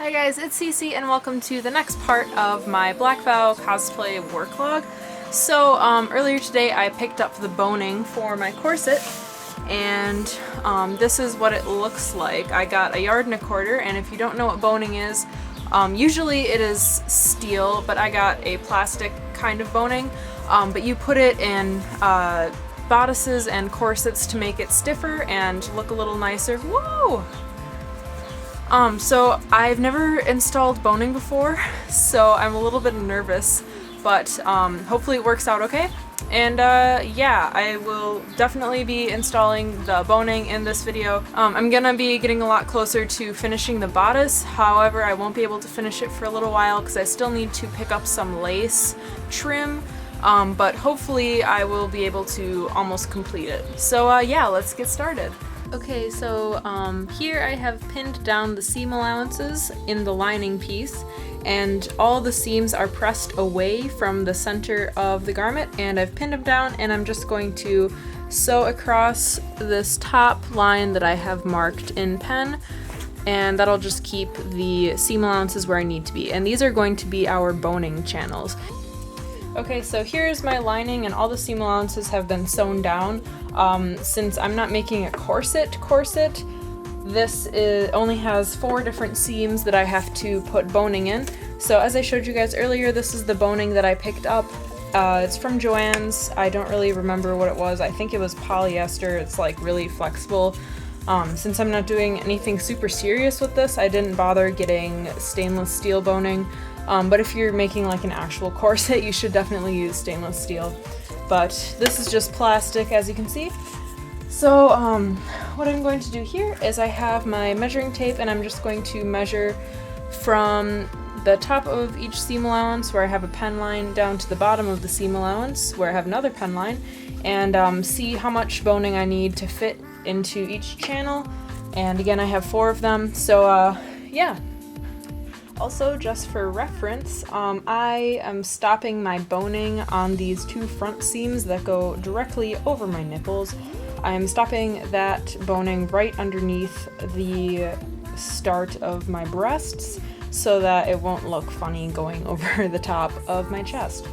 Hi guys, it's Cece and welcome to the next part of my Black Vow cosplay worklog. So earlier today I picked up the boning for my corset and this is what it looks like. I got 1 1/4 yards, and if you don't know what boning is, usually it is steel, but I got a plastic kind of boning, but you put it in bodices and corsets to make it stiffer and look a little nicer. Whoa! So I've never installed boning before, so I'm a little bit nervous, but hopefully it works out okay. And yeah, I will definitely be installing the boning in this video. I'm gonna be getting a lot closer to finishing the bodice, however I won't be able to finish it for a little while because I still need to pick up some lace trim, but hopefully I will be able to almost complete it. So yeah, let's get started. Okay, so here I have pinned down the seam allowances in the lining piece, and all the seams are pressed away from the center of the garment, and I've pinned them down, and I'm just going to sew across this top line that I have marked in pen, and that'll just keep the seam allowances where I need to be. And these are going to be our boning channels. Okay, so here's my lining, and all the seam allowances have been sewn down. Since I'm not making a corset, this only has 4 different seams that I have to put boning in. So as I showed you guys earlier, this is the boning that I picked up. It's from Joann's. I don't really remember what it was. I think it was polyester. It's like really flexible. Since I'm not doing anything super serious with this, I didn't bother getting stainless steel boning. But if you're making like an actual corset, you should definitely use stainless steel. But this is just plastic, as you can see. So what I'm going to do here is I have my measuring tape, and I'm just going to measure from the top of each seam allowance where I have a pen line down to the bottom of the seam allowance where I have another pen line, and see how much boning I need to fit into each channel. And again, I have 4 of them, so yeah. Also, just for reference, I am stopping my boning on these 2 front seams that go directly over my nipples. I'm stopping that boning right underneath the start of my breasts so that it won't look funny going over the top of my chest.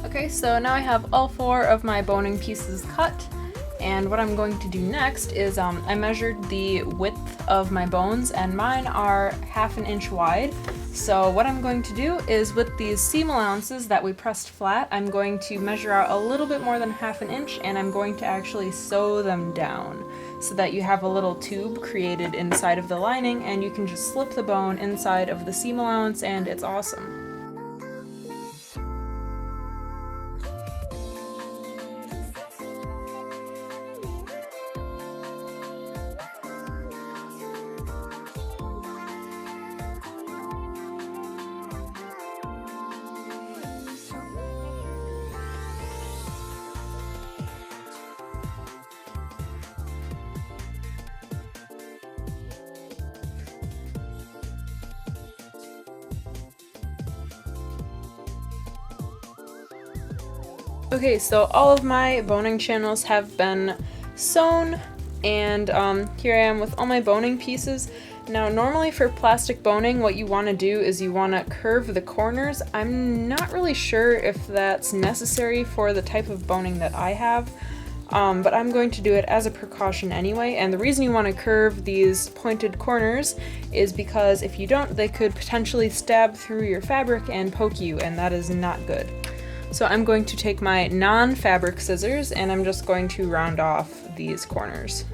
Okay, so now I have all 4 of my boning pieces cut, and what I'm going to do next is I measured the width of my bones, and mine are 1/2 inch wide. So what I'm going to do is, with these seam allowances that we pressed flat, I'm going to measure out a little bit more than 1/2 inch, and I'm going to actually sew them down so that you have a little tube created inside of the lining, and you can just slip the bone inside of the seam allowance, and it's awesome. Okay, so all of my boning channels have been sewn, and here I am with all my boning pieces. Now, normally for plastic boning, what you want to do is you want to curve the corners. I'm not really sure if that's necessary for the type of boning that I have, but I'm going to do it as a precaution anyway. And the reason you want to curve these pointed corners is because if you don't, they could potentially stab through your fabric and poke you, and that is not good. So I'm going to take my non-fabric scissors, and I'm just going to round off these corners.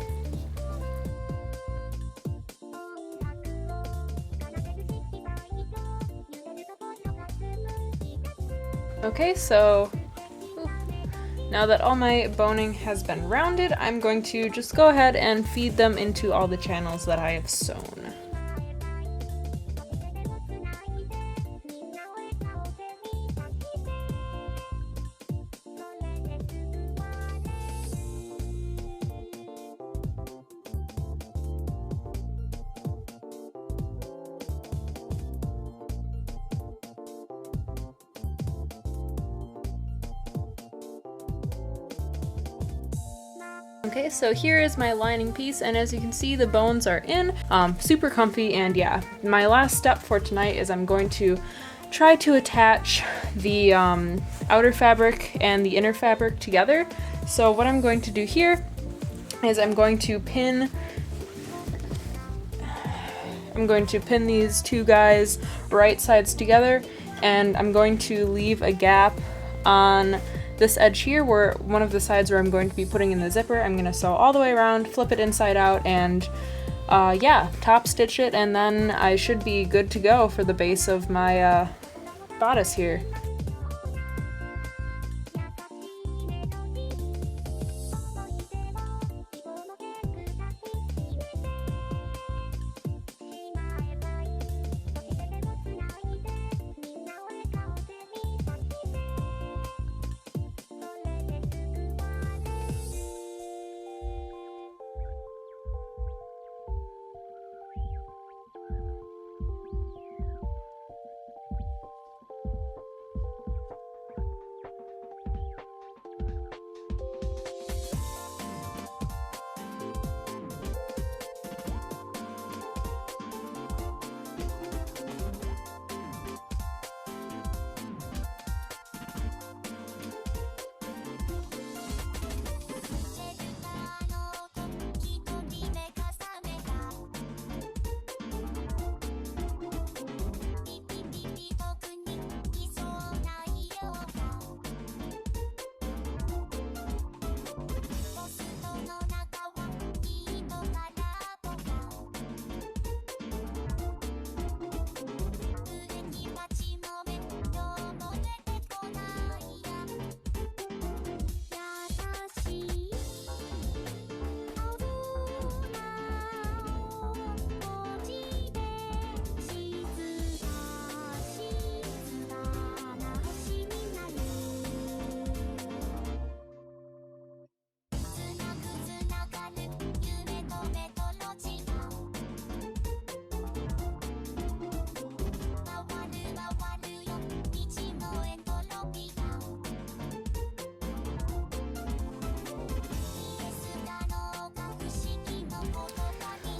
Okay, so now that all my boning has been rounded, I'm going to just go ahead and feed them into all the channels that I have sewn. Okay, so here is my lining piece, and as you can see, the bones are in, super comfy, and yeah, my last step for tonight is I'm going to try to attach the outer fabric and the inner fabric together. So what I'm going to do here is I'm going to pin these two guys right sides together, and I'm going to leave a gap on this edge here where one of the sides where I'm going to be putting in the zipper. I'm going to sew all the way around, flip it inside out, and yeah, top stitch it, and then I should be good to go for the base of my bodice here.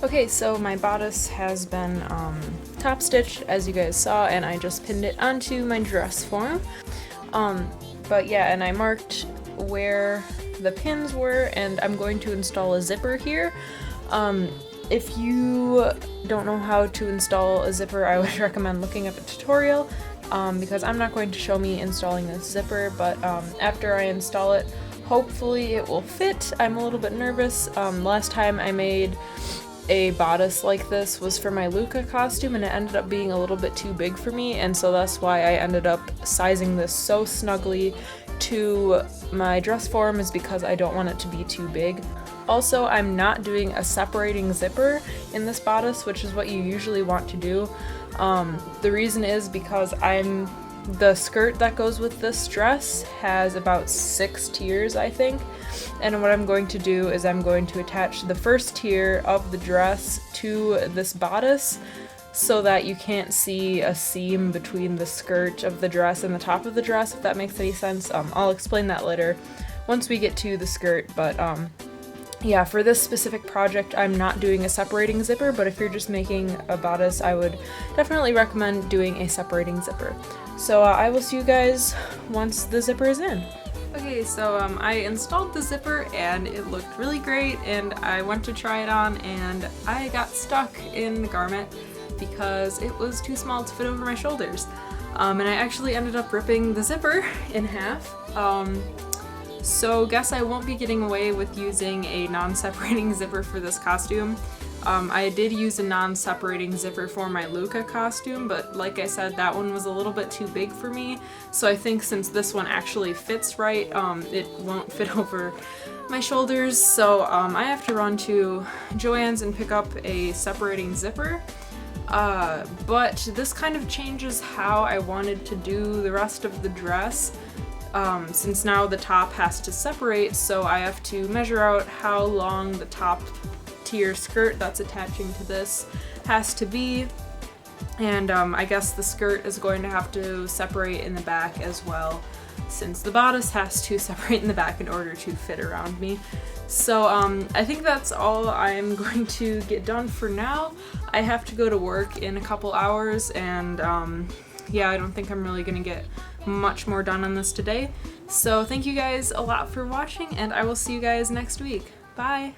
Okay, so my bodice has been top stitched, as you guys saw, and I just pinned it onto my dress form. But yeah, and I marked where the pins were, and I'm going to install a zipper here. If you don't know how to install a zipper, I would recommend looking up a tutorial, because I'm not going to show me installing this zipper, but after I install it, hopefully it will fit. I'm a little bit nervous. Last time I made a bodice like this was for my Luca costume, and it ended up being a little bit too big for me, and so that's why I ended up sizing this so snugly to my dress form, is because I don't want it to be too big. Also, I'm not doing a separating zipper in this bodice, which is what you usually want to do. The reason is because the skirt that goes with this dress has about 6 tiers, I think, and what I'm going to do is I'm going to attach the first tier of the dress to this bodice so that you can't see a seam between the skirt of the dress and the top of the dress, if that makes any sense. I'll explain that later once we get to the skirt, but yeah, for this specific project I'm not doing a separating zipper, but if you're just making a bodice, I would definitely recommend doing a separating zipper. So I will see you guys once the zipper is in. Okay, so I installed the zipper and it looked really great, and I went to try it on and I got stuck in the garment because it was too small to fit over my shoulders. And I actually ended up ripping the zipper in half. So guess I won't be getting away with using a non-separating zipper for this costume. I did use a non-separating zipper for my Luca costume, but like I said, that one was a little bit too big for me, so I think since this one actually fits right, it won't fit over my shoulders, so I have to run to Joann's and pick up a separating zipper. But this kind of changes how I wanted to do the rest of the dress. Since now the top has to separate, so I have to measure out how long the top tier skirt that's attaching to this has to be, and I guess the skirt is going to have to separate in the back as well. since the bodice has to separate in the back in order to fit around me. So I think that's all I'm going to get done for now. I have to go to work in a couple hours, and yeah, I don't think I'm really gonna get much more done on this today. So thank you guys a lot for watching, and I will see you guys next week. Bye!